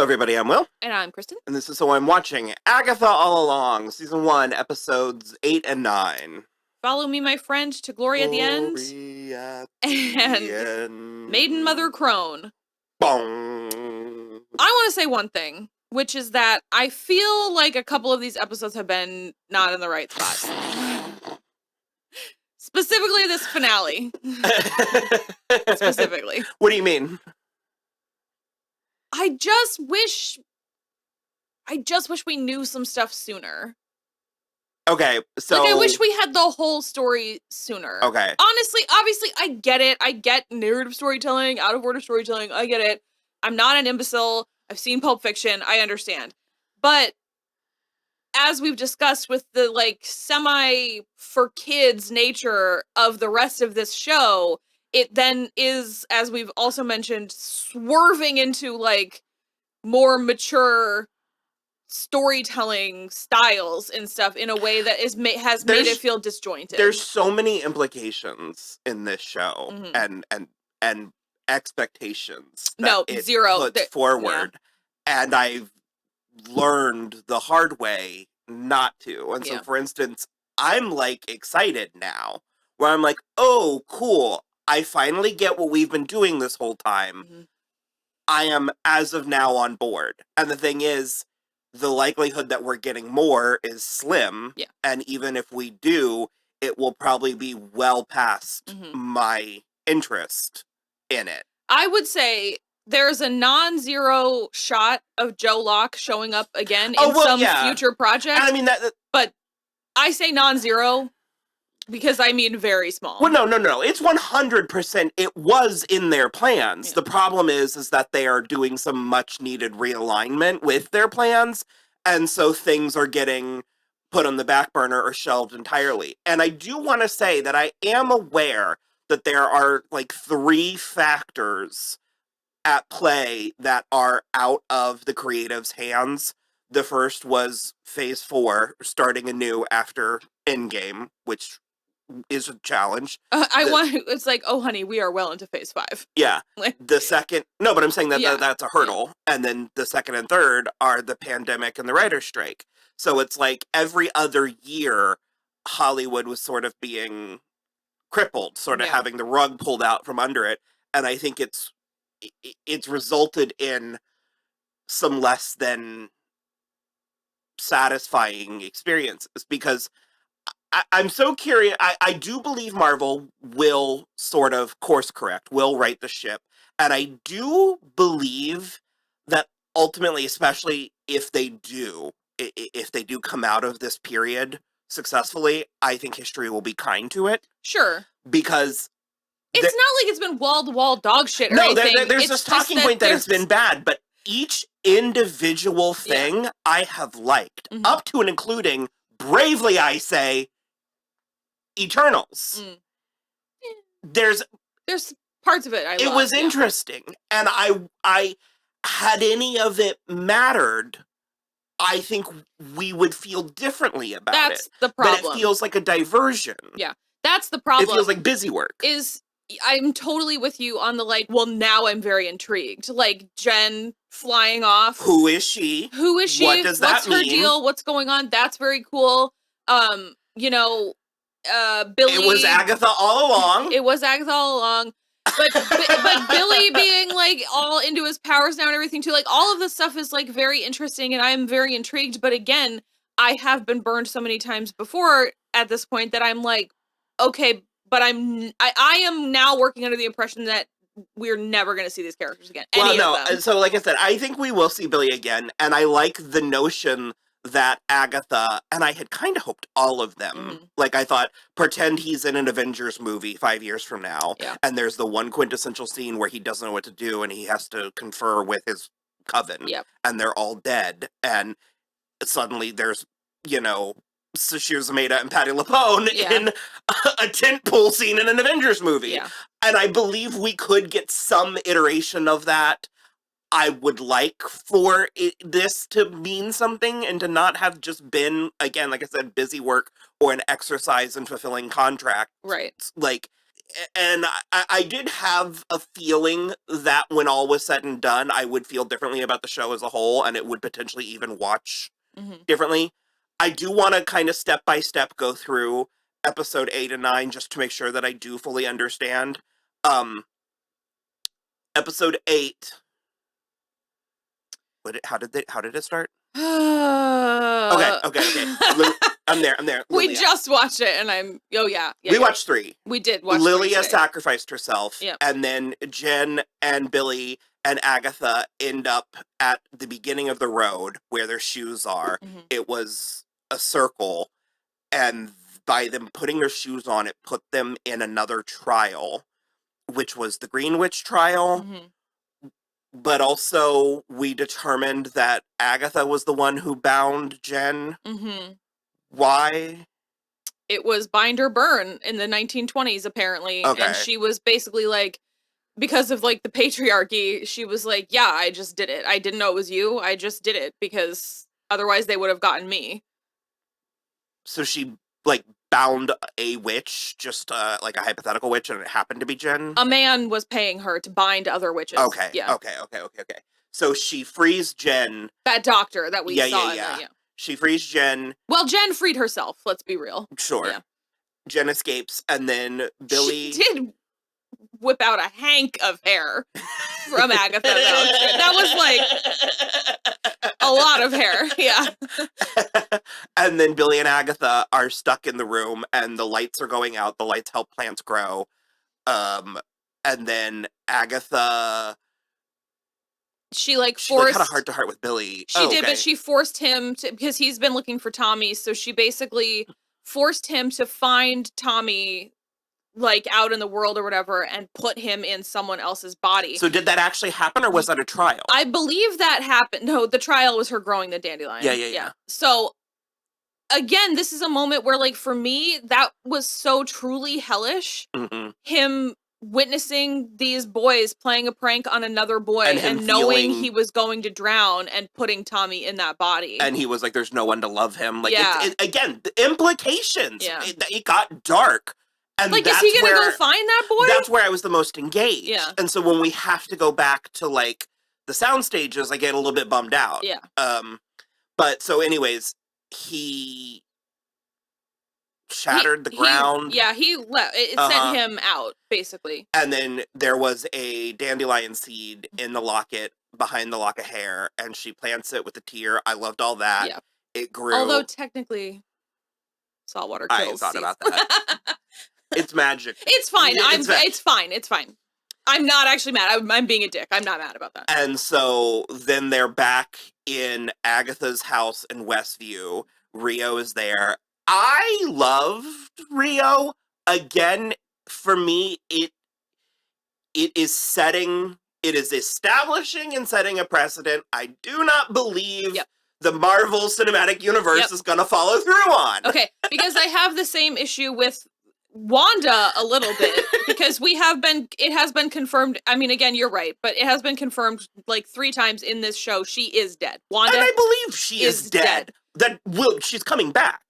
everybody, I'm Will. And I'm Kristen. And this is So I'm Watching Agatha All Along, Season 1, Episodes 8 and 9. Follow me, my friend, to glory at the end. And Maiden Mother Crone. Bong. I want to say one thing, which is that I feel like a couple of these episodes have been not in the right spot. Specifically this finale. Specifically. What do you mean? I just wish we knew some stuff sooner. Okay, so... Like, I wish we had the whole story sooner. Okay. Honestly, obviously, I get it. I get narrative storytelling, out-of-order storytelling. I get it. I'm not an imbecile. I've seen Pulp Fiction. I understand. But as we've discussed with the, like, semi-for-kids nature of the rest of this show, it then is, as we've also mentioned, swerving into, like, more mature storytelling styles and stuff in a way that has made it feel disjointed. There's so many implications in this show, and expectations that it puts forward, and I've learned the hard way not to. And so, for instance, I'm like excited now, where I'm like, oh, cool, I finally get what we've been doing this whole time. I am, as of now, on board. And the thing is, the likelihood that we're getting more is slim. Yeah. And even if we do, it will probably be well past my interest in it. I would say there's a non-zero shot of Joe Locke showing up again in some future project. And I mean but I say non-zero because I mean very small. Well, no. It's 100%. It was in their plans. Yeah. The problem is that they are doing some much needed realignment with their plans. And so things are getting put on the back burner or shelved entirely. And I do want to say that I am aware that there are like 3 factors at play that are out of the creative's hands. The first was Phase 4, starting anew after Endgame, which is a challenge. It's like, oh honey, we are well into Phase 5. Yeah. The second, no, but I'm saying that that's a hurdle. Yeah. And then the second and third are the pandemic and the writer's strike. So it's like every other year, Hollywood was sort of being crippled, sort of having the rug pulled out from under it. And I think it's resulted in some less than satisfying experiences, because I'm so curious. I do believe Marvel will sort of course correct, will right the ship. And I do believe that ultimately, especially if they do come out of this period successfully, I think history will be kind to it. Sure. Because it's not like it's been wall-to-wall dog shit or anything. No, there's this talking point that it's been bad, but each individual thing I have liked, up to and including, bravely I say, Eternals. There's parts of it I loved. It was interesting, and I had any of it mattered, I think we would feel differently about it. That's the problem. But it feels like a diversion. Yeah, that's the problem. It feels like busy work. I'm totally with you on the, like, well, now I'm very intrigued. Like, Jen flying off. Who is she? What does that mean? What's her deal? What's going on? That's very cool. You know, Billy. It was Agatha all along. It was Agatha all along. But Billy being, like, all into his powers now and everything, too. Like, all of this stuff is, like, very interesting, and I am very intrigued. But again, I have been burned so many times before at this point that I'm like, okay, but I am now working under the impression that we're never going to see these characters again. So like I said, I think we will see Billy again, and I like the notion that Agatha, and I had kind of hoped all of them, like I thought, pretend he's in an Avengers movie 5 years from now, and there's the one quintessential scene where he doesn't know what to do, and he has to confer with his coven, and they're all dead, and suddenly there's, you know, Sashir Zameda and Patti LuPone in a tentpole scene in an Avengers movie. Yeah. And I believe we could get some iteration of that. I would like for this to mean something and to not have just been, again, like I said, busy work or an exercise in fulfilling contracts. Right. Like, and I did have a feeling that when all was said and done, I would feel differently about the show as a whole, and it would potentially even watch differently. I do want to kind of step by step go through episode 8 and 9 just to make sure that I do fully understand. Episode 8. How did it start? Okay. I'm there. Lilia. We just watched it, and we watched 3. We did watch Lilia sacrificed herself, yep. And then Jen and Billy and Agatha end up at the beginning of the road where their shoes are. It was a circle, and by them putting their shoes on, it put them in another trial, which was the Green Witch trial. But also, we determined that Agatha was the one who bound Jen. Why? It was bind or burn in the 1920s, apparently. Okay. And she was basically like, because of like the patriarchy, she was like, yeah, I just did it. I didn't know it was you. I just did it because otherwise they would have gotten me. So she like bound a witch, just like a hypothetical witch, and it happened to be Jen? A man was paying her to bind other witches. Okay. Yeah. Okay. So she frees Jen. That doctor that we saw. Yeah. She frees Jen. Well, Jen freed herself, let's be real. Sure. Yeah. Jen escapes, and then Billy... She did whip out a hank of hair from Agatha, though. That was, like, a lot of hair, yeah. And then Billy and Agatha are stuck in the room, and the lights are going out. The lights help plants grow. And then Agatha... She like She forced had a heart-to-heart with Billy. She did, but she forced him to, because he's been looking for Tommy, so she basically forced him to find Tommy, like, out in the world or whatever, and put him in someone else's body. So did that actually happen, or was that a trial? I believe that happened. No, the trial was her growing the dandelion. Yeah. So, again, this is a moment where, like, for me, that was so truly hellish. Him witnessing these boys playing a prank on another boy and knowing he was going to drown and putting Tommy in that body. And he was like, there's no one to love him. Like, again, the implications. Yeah. It got dark. And like, is he going to go find that boy? That's where I was the most engaged. Yeah. And so when we have to go back to, like, the sound stages, I get a little bit bummed out. Yeah. But, so anyways, he shattered the ground. He left. It sent him out, basically. And then there was a dandelion seed in the locket, behind the lock of hair, and she plants it with a tear. I loved all that. Yeah. It grew. Although, technically, saltwater kills. I thought about that. It's magic. It's fine. It's fine. I'm not actually mad. I'm being a dick. I'm not mad about that. And so then they're back in Agatha's house in Westview. Rio is there. I loved Rio. Again, for me, it is establishing and setting a precedent I do not believe the Marvel Cinematic Universe is going to follow through on. Okay, because I have the same issue with Wanda a little bit, because it has been confirmed. I mean, again, you're right, but it has been confirmed like 3 times in this show. She is dead. Wanda, and I believe she is dead. She's coming back.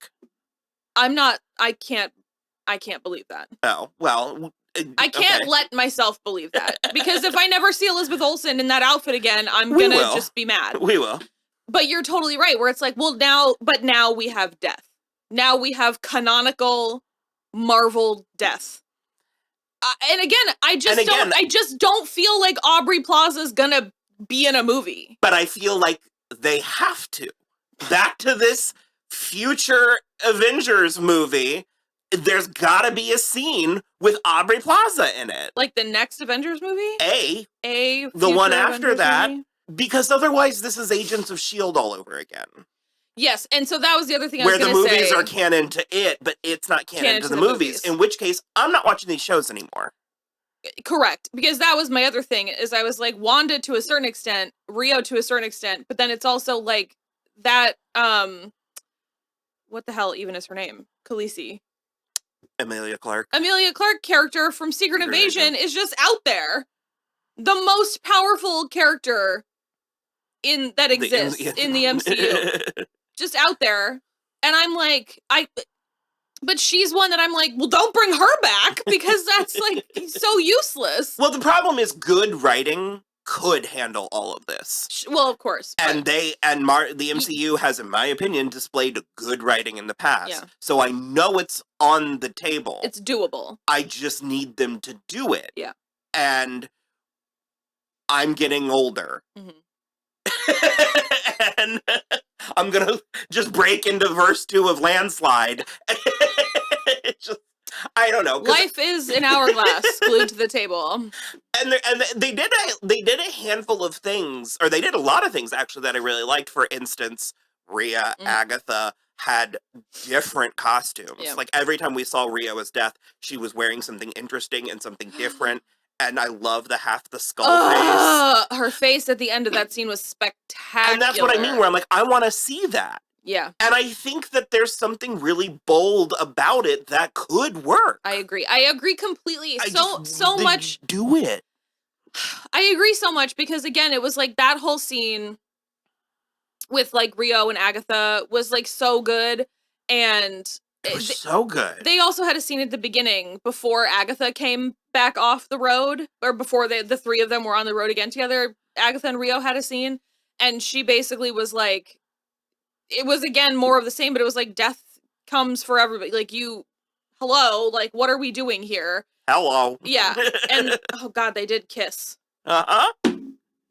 I can't believe that. Oh, well. I can't let myself believe that. Because if I never see Elizabeth Olsen in that outfit again, I'm gonna just be mad. We will. But you're totally right, where it's like, well, now we have death. Now we have canonical Marvel death. And again, I just don't feel like Aubrey Plaza's gonna be in a movie. But I feel like they have to. Back to this future Avengers movie, there's gotta be a scene with Aubrey Plaza in it. Like the next Avengers movie? The one after that. Movie? Because otherwise this is Agents of S.H.I.E.L.D. all over again. Yes, and so that was the other thing I was going to say. Where the movies are canon to it, but it's not canon to the movies. In which case, I'm not watching these shows anymore. Correct. Because that was my other thing, is I was like, Wanda to a certain extent, Rio to a certain extent, but then it's also like that, what the hell even is her name? Khaleesi. Emilia Clarke character from Secret Invasion is just out there. The most powerful character that exists in the MCU. Just out there. And I'm like, But she's one that I'm like, well, don't bring her back because that's like so useless. Well, the problem is good writing could handle all of this. Well, of course. And the MCU has, in my opinion, displayed good writing in the past. Yeah. So I know it's on the table. It's doable. I just need them to do it. Yeah. And I'm getting older. And I'm going to just break into verse 2 of Landslide. I don't know. Life is an hourglass glued to the table. And they did a handful of things, or they did a lot of things actually that I really liked. For instance, Rhea, Agatha had different costumes. Yeah. Like every time we saw Rhea as Death, she was wearing something interesting and something different. And I love the half the skull face. Her face at the end of that scene was spectacular. And that's what I mean, where I'm like, I want to see that. Yeah. And I think that there's something really bold about it that could work. I agree. I agree completely. So much. Do it. I agree so much because, again, it was like that whole scene with like Rio and Agatha was like so good. And it was so good. They also had a scene at the beginning before Agatha came back off the road, or before the three of them were on the road again together. Agatha and Rio had a scene, and she basically was like, it was again more of the same, but it was like death comes for everybody. Like, hello, like, what are we doing here? Hello. Yeah. And oh god, they did kiss.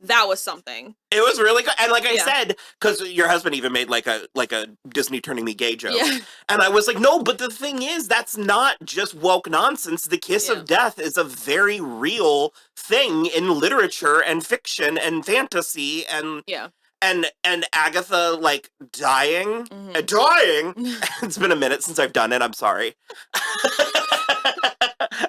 That was something. It was really good. And like I said, because your husband even made like a Disney turning me gay joke. Yeah. And I was like, no, but the thing is, that's not just woke nonsense. The kiss of death is a very real thing in literature and fiction and fantasy and and Agatha like dying. Dying. It's been a minute since I've done it. I'm sorry.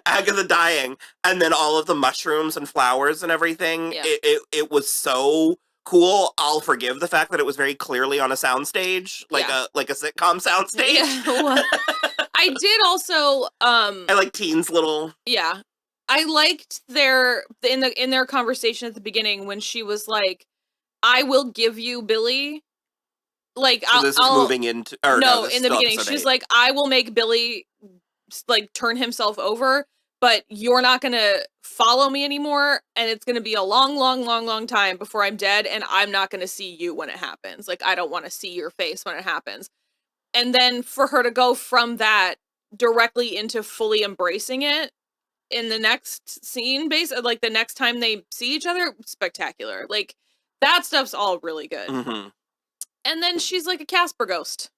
Agatha dying, and then all of the mushrooms and flowers and everything. Yeah. It was so cool. I'll forgive the fact that it was very clearly on a soundstage, like a sitcom soundstage. Yeah. Well, I did also I like Teen's little. Yeah. I liked in their conversation at the beginning when she was like, I will give you Billy. Like, so this is moving into no, in the beginning she's like, I will make Billy like turn himself over, but you're not gonna follow me anymore, and it's gonna be a long time before I'm dead, and I'm not gonna see you when it happens. Like, I don't want to see your face when it happens. And then for her to go from that directly into fully embracing it in the next scene, like the next time they see each other, spectacular. Like, that stuff's all really good. And then she's like a Casper ghost.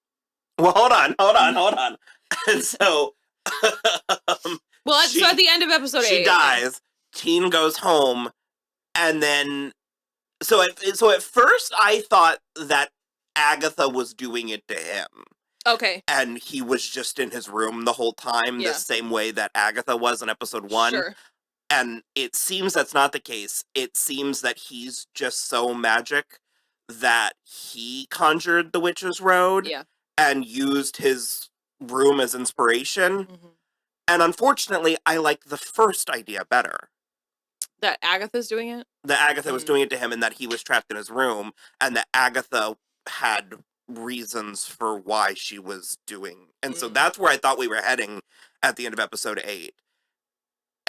Well, hold on. And so so at the end of episode 8, she dies. Teen goes home, and then so at first I thought that Agatha was doing it to him. Okay. And he was just in his room the whole time, the same way that Agatha was in episode 1. Sure. And it seems that's not the case. It seems that he's just so magic that he conjured the Witch's Road and used his room as inspiration. And unfortunately, I like the first idea better. That Agatha's doing it? That Agatha was doing it to him, and that he was trapped in his room, and that Agatha had reasons for why she was doing. And so that's where I thought we were heading at the end of episode 8.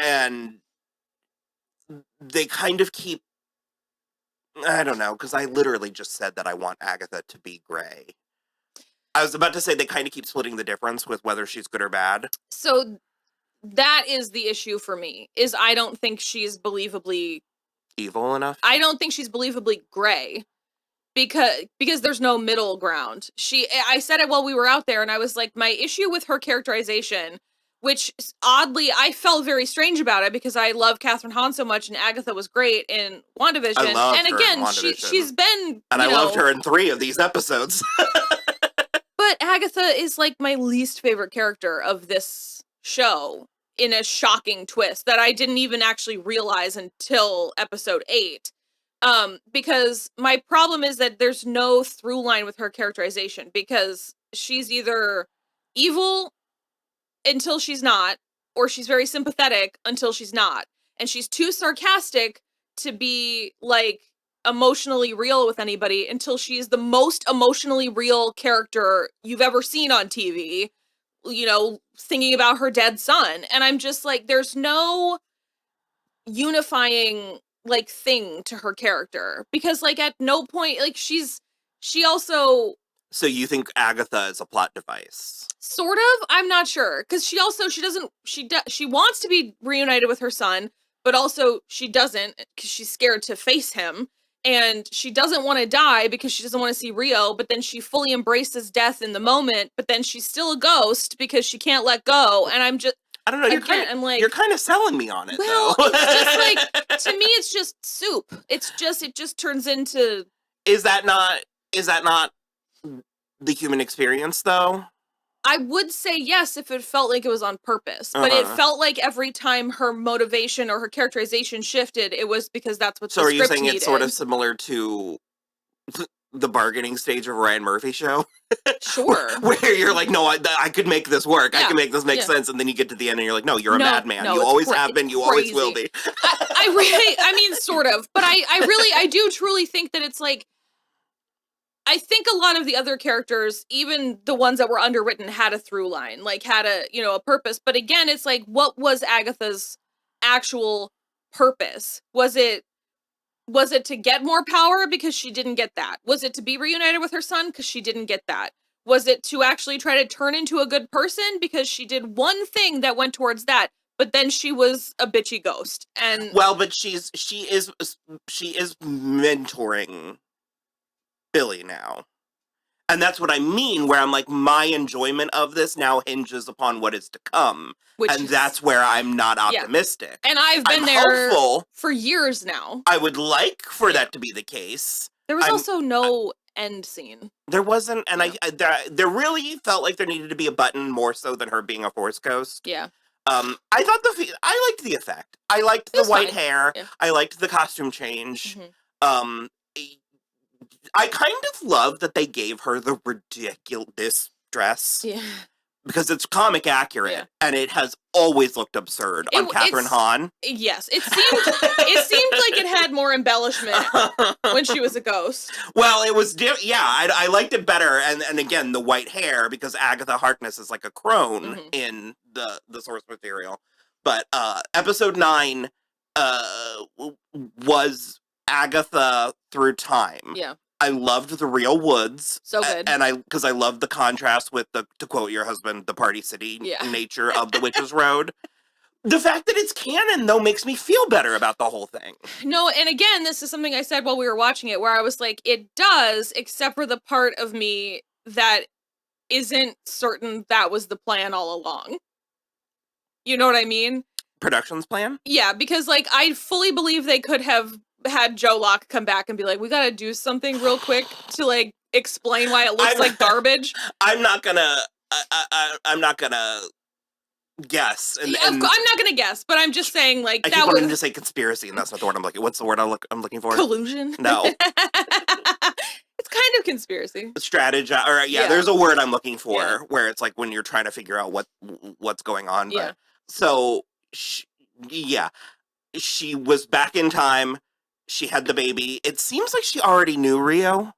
And they kind of keep, I don't know, because I literally just said that I want Agatha to be gray. I was about to say they kind of keep splitting the difference with whether she's good or bad. So that is the issue for me, is I don't think she's believably evil enough. I don't think she's believably gray because there's no middle ground. I said it while we were out there, and I was like, my issue with her characterization, which oddly I felt very strange about it because I love Kathryn Hahn so much, and Agatha was great in Wandavision. I loved and her again, in WandaVision. she's been, and I loved her in 3 of these episodes. But Agatha is like my least favorite character of this show, in a shocking twist that I didn't even actually realize until episode 8. Because my problem is that there's no through line with her characterization, because she's either evil until she's not, or she's very sympathetic until she's not. And she's too sarcastic to be like emotionally real with anybody until she's the most emotionally real character you've ever seen on TV. you know, thinking about her dead son. And I'm just like, there's no unifying like thing to her character, because like at no point, like she also. So you think Agatha is a plot device? Sort of. I'm not sure, because she wants to be reunited with her son, but also she doesn't, because she's scared to face him, and she doesn't want to die because she doesn't want to see Rio. But then she fully embraces death in the moment, but then she's still a ghost because she can't let go. And I'm just, I don't know. You're kind of selling me on it. Well, though. It's just like, to me, it's just soup. It just turns into. Is that not the human experience, though? I would say yes if it felt like it was on purpose, but it felt like every time her motivation or her characterization shifted, it was because that's what the script needed. So are you saying it's sort of similar to the bargaining stage of Ryan Murphy show? Sure. Where you're like, no, I could make this work. Yeah. I can make this make sense. And then you get to the end and you're like, no, you're a madman. You always have been. You always will be. I mean, sort of. But I do truly think that it's like, I think a lot of the other characters, even the ones that were underwritten, had a through line, like had a purpose. But again, it's like, what was Agatha's actual purpose? Was it to get more power because she didn't get that? Was it to be reunited with her son because she didn't get that? Was it to actually try to turn into a good person because she did one thing that went towards that, but then she was a bitchy ghost? And well, but she is mentoring Billy now. And that's what I mean, where I'm like, my enjoyment of this now hinges upon what is to come. That's where I'm not optimistic. And I've been there hopeful. For years now. I would like for that to be the case. There was also no end scene. There wasn't, and there really felt like there needed to be a button more so than her being a Force ghost. Yeah. I thought I liked the effect. I liked the white hair. Yeah. I liked the costume change. Mm-hmm. I kind of love that they gave her the ridiculous dress. Yeah. Because it's comic accurate, and it has always looked absurd on Kathryn Hahn. Yes, it seemed like it had more embellishment when she was a ghost. Well, it was, I liked it better, and again, the white hair, because Agatha Harkness is like a crone in the source material. But episode 9 was Agatha through time. Yeah. I loved the real woods. So good. And because I loved the contrast with to quote your husband, the Party City nature of the Witch's Road. The fact that it's canon, though, makes me feel better about the whole thing. No, and again, this is something I said while we were watching it, where I was like, it does, except for the part of me that isn't certain that was the plan all along. You know what I mean? Production's plan? Yeah, because like I fully believe they could have had Joe Locke come back and be like, we gotta do something real quick to like explain why it looks like garbage. I'm not gonna guess. I'm not gonna guess, but I'm just saying like I keep wanting to say conspiracy, and that's not the word I'm looking. What's the word I'm looking for? Collusion? No. It's kind of conspiracy. Strategy, or there's a word I'm looking for where it's like when you're trying to figure out what's going on. But, so she was back in time. She had the baby. It seems like she already knew Rio.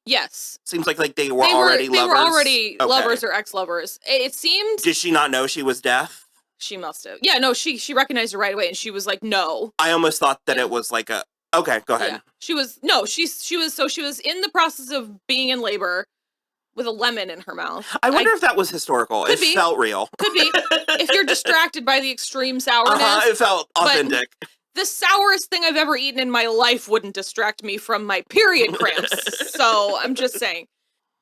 Yes. Seems like they were already lovers. They were already lovers or ex-lovers. It seemed... Did she not know she was deaf? She must have. Yeah, no, she recognized her right away, and she was like, no. I almost thought that it was like a... Okay, go ahead. Yeah. She was in the process of being in labor with a lemon in her mouth. I wonder if that was historical. It felt real. Could be. If you're distracted by the extreme sourness. It felt authentic. The sourest thing I've ever eaten in my life wouldn't distract me from my period cramps. So I'm just saying.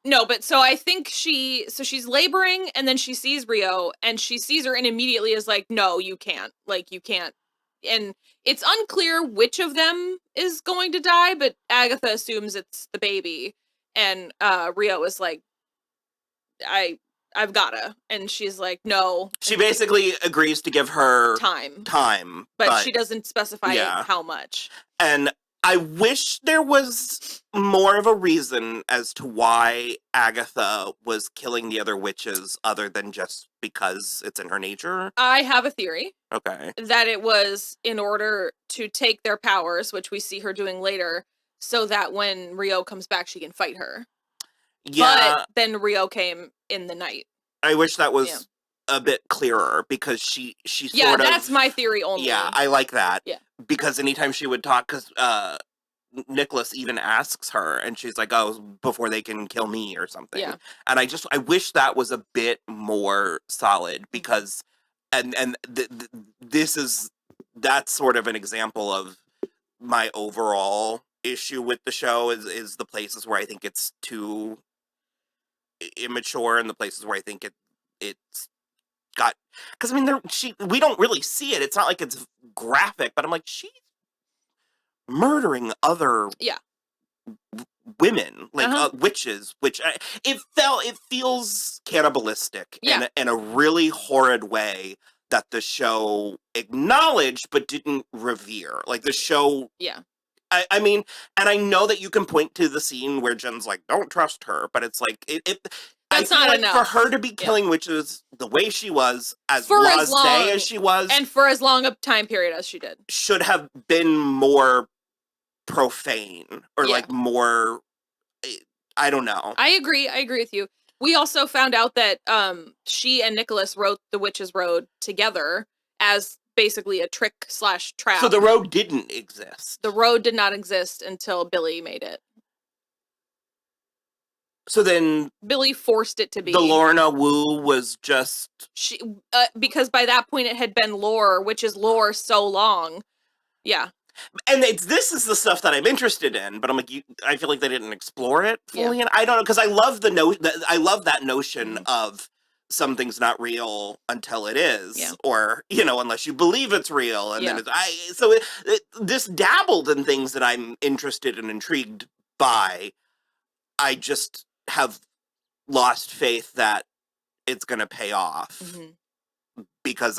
No, but so I think she's laboring, and then she sees Rio, and she sees her and immediately is like, no, you can't. Like, you can't. And it's unclear which of them is going to die, but Agatha assumes it's the baby. And Rio is like, I've gotta. And she's like, no. She basically agrees to give her time. But she doesn't specify how much. And I wish there was more of a reason as to why Agatha was killing the other witches other than just because it's in her nature. I have a theory. Okay. That it was in order to take their powers, which we see her doing later, so that when Rio comes back, she can fight her. Yeah. But then Rio came in the night. wish that was a bit clearer, because she sort of... Yeah, that's my theory only. Yeah, I like that. Yeah. Because anytime she would talk, because Nicholas even asks her, and she's like, "Oh, before they can kill me," or something. Yeah. And I wish that was a bit more solid, because, that's sort of an example of my overall issue with the show, is the places where I think it's too immature, and the places where I think it's got, because I mean, we don't really see it. It's not like it's graphic, but I'm like, she's murdering other women, like witches, which it feels cannibalistic in a really horrid way that the show acknowledged but didn't revere. Like the show, I mean, and I know that you can point to the scene where Jen's like, "Don't trust her," but it's like that's I feel not enough for her to be killing witches the way she was, as blasé as she was, and for as long a time period as she did, should have been more profane, or like more, I don't know. I agree with you. We also found out that she and Nicholas wrote The Witch's Road together as basically a trick / trap. So the road didn't exist. The road did not exist until Billy made it. So then Billy forced it to be. The Lorna Wu was just... She because by that point it had been lore, which is lore so long. Yeah. And this is the stuff that I'm interested in, but I'm like, I feel like they didn't explore it fully. And I don't know, because I love I love that notion of something's not real until it is, or unless you believe it's real, and then this dabbled in things that I'm interested and intrigued by. I just have lost faith that it's gonna pay off, because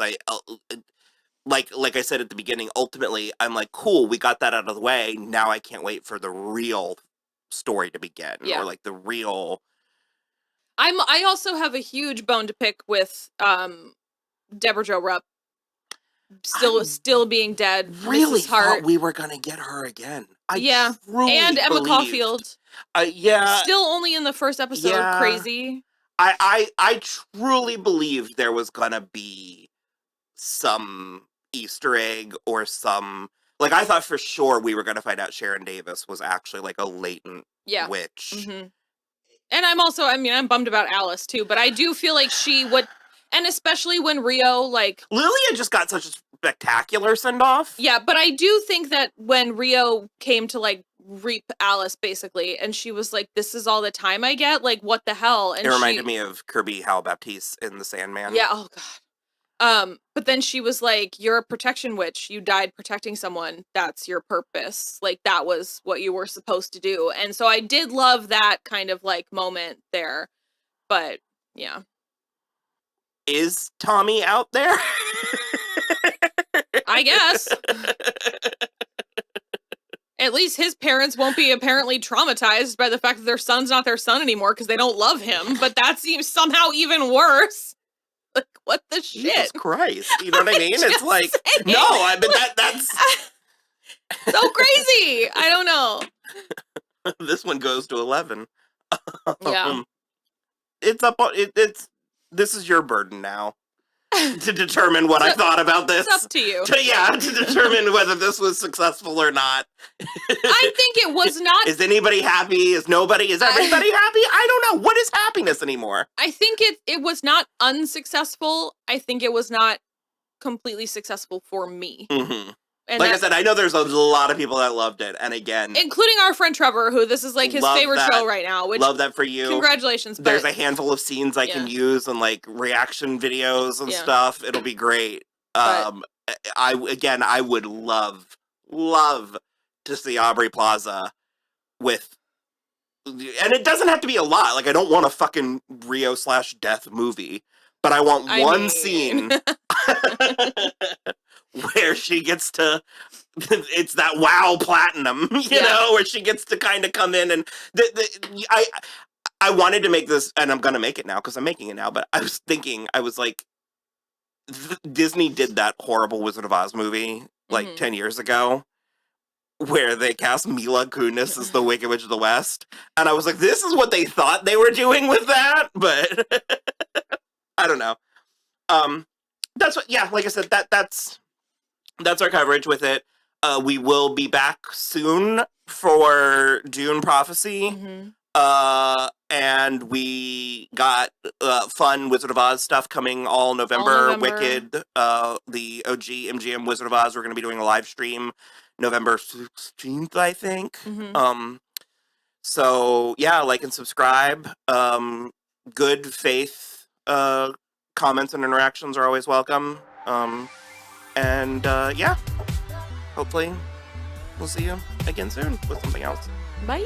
like I said at the beginning, ultimately, I'm like, cool, we got that out of the way. Now I can't wait for the real story to begin, or like the real... I also have a huge bone to pick with Deborah Jo Rupp still being dead. Really Mrs. Hart. thought we were gonna get her again. I and Emma believed. Caulfield. Still only in the first episode. Yeah. Crazy. I truly believed there was gonna be some Easter egg, or some, like, I thought for sure we were gonna find out Sharon Davis was actually like a latent witch. And I'm bummed about Alice too, but I do feel like she would, and especially when Rio, like... Lilia just got such a spectacular send-off. Yeah, but I do think that when Rio came to, like, reap Alice, basically, and she was like, "This is all the time I get? Like, what the hell?" And it reminded me of Kirby Hal Baptiste in The Sandman. Yeah, oh god. But then she was like, "You're a protection witch. You died protecting someone. That's your purpose. Like, that was what you were supposed to do." And so I did love that kind of, like, moment there. But, yeah. Is Tommy out there? I guess. At least his parents won't be apparently traumatized by the fact that their son's not their son anymore because they don't love him. But that seems somehow even worse. Like, what the shit? Jesus Christ. You know what I mean? It's like, saying. No, I mean, that's... so crazy. I don't know. This one goes to 11. Yeah. It's up on... This is your burden now. To determine what I thought about this. It's up to you. To determine whether this was successful or not. I think it was not. Is anybody happy? Is nobody? Is everybody happy? I don't know. What is happiness anymore? I think it was not unsuccessful. I think it was not completely successful for me. Mm-hmm. And like I said, I know there's a lot of people that loved it. And again... including our friend Trevor, who this is like his favorite show right now. Which, love that for you. Congratulations. There's a handful of scenes I can use and like reaction videos and stuff. It'll be great. I would love to see Aubrey Plaza with... and it doesn't have to be a lot. Like, I don't want a fucking Rio/Death movie. But I want one scene... where she gets to, it's that WoW platinum, you know, where she gets to kind of come in and I wanted to make this, and I'm going to make it now because I'm making it now, but I was thinking, I was like, Disney did that horrible Wizard of Oz movie like 10 years ago where they cast Mila Kunis as the Wicked Witch of the West. And I was like, this is what they thought they were doing with that, but... I don't know. That's what. Yeah, like I said, that's our coverage with it. We will be back soon for Dune Prophecy. And we got fun Wizard of Oz stuff coming all November. Wicked, the OG MGM Wizard of Oz. We're going to be doing a live stream November 16th, I think. So, yeah, like and subscribe. Good faith comments and interactions are always welcome. And, yeah, hopefully we'll see you again soon with something else. Bye.